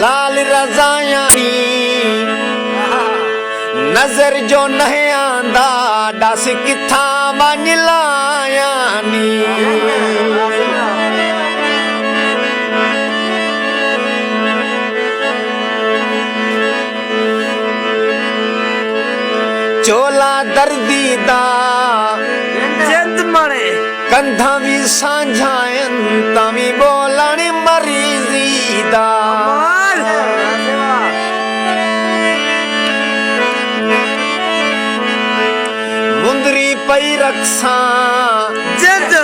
लाल रजायानी नजर जो नहीं आंदा दस किथा मन लायानी चोला दर्दी दा जिंद मणे कंधा भी सांझायन तमी बोलन मरीजी दा मुंदरी पई रखसा जिंद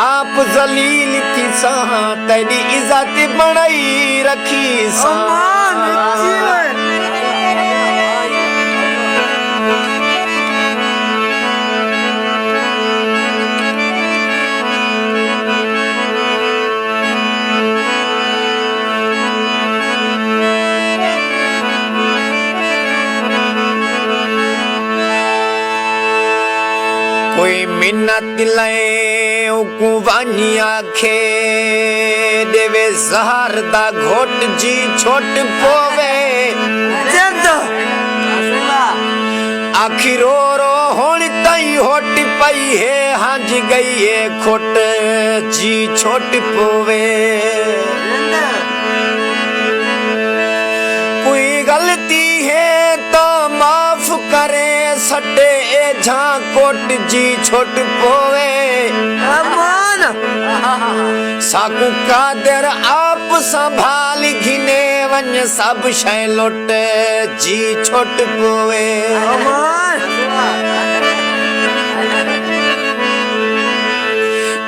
आप जलील थी सा तेरी इज्जत बनाई रखी सा कोई मिन्नत ले कुवानी आखे देवे जहर दा घोट जी छोट पोवे जिंद आखिर रो होनी तई होट पई है हंज गई है खोट जी छोट पोवे कोई गलती है तो माफ करे सटे झाकोट जी छोट पोवे अमान साकू कादर आप संभाल घिने वन सब शय लुट जी छोट पोवे अमान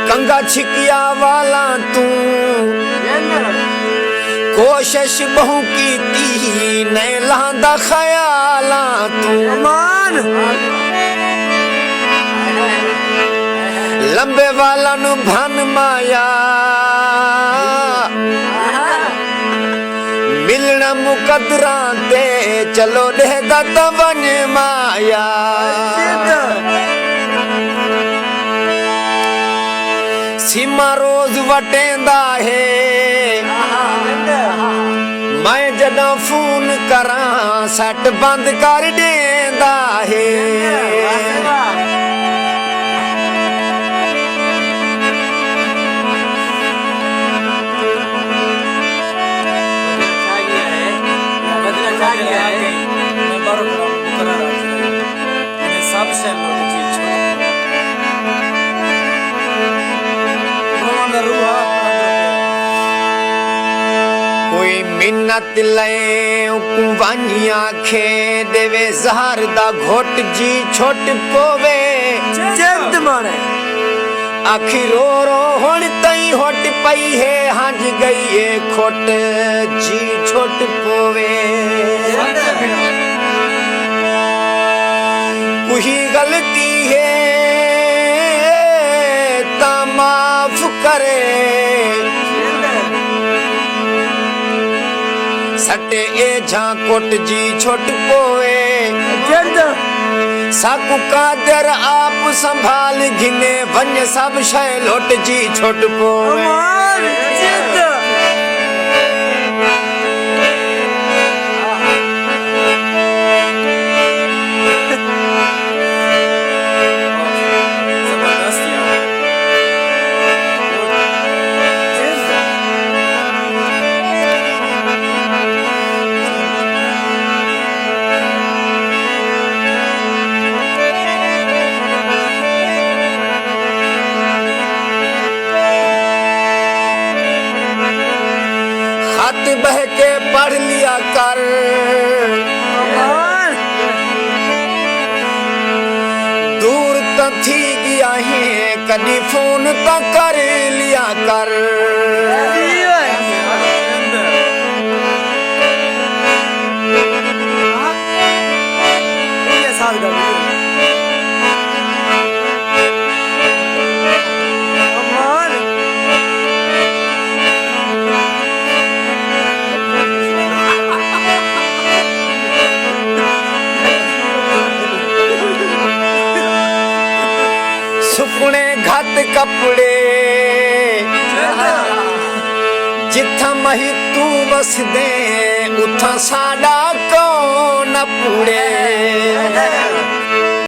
कंगा छिकिया वाला तू कोशिश बहु की ती नहीं लांदा ख्याला तू अमान लंबे वाला नु भन माया मिलना मुकदरा ते चलो देदा तवन माया सीमा रोज वटेंदा है मैं जदा फोन करा सेट बंद कर देंदा है कोई मिन्नत ले कुवानी आखे देवे जहर दा घोट जी छोट पोवे जिंद मणे आखिर रो होन तई होट पई है हंज गई है खोट जी छोट पोवे कोई गलती है ता माफ करे सटे झाकोट जी छोट पोए जिंद साकू कादर आप संभाल घिने वन सब शय लोट जी छोट पोए अमान जिंद खत बह के पढ़ लिया कर अमान दूर तो थी गया है कदी फोन तो कर लिया कर अमान सुपने घट कपड़े जिथा मही तू बसदे उथा साडा कौन पूड़े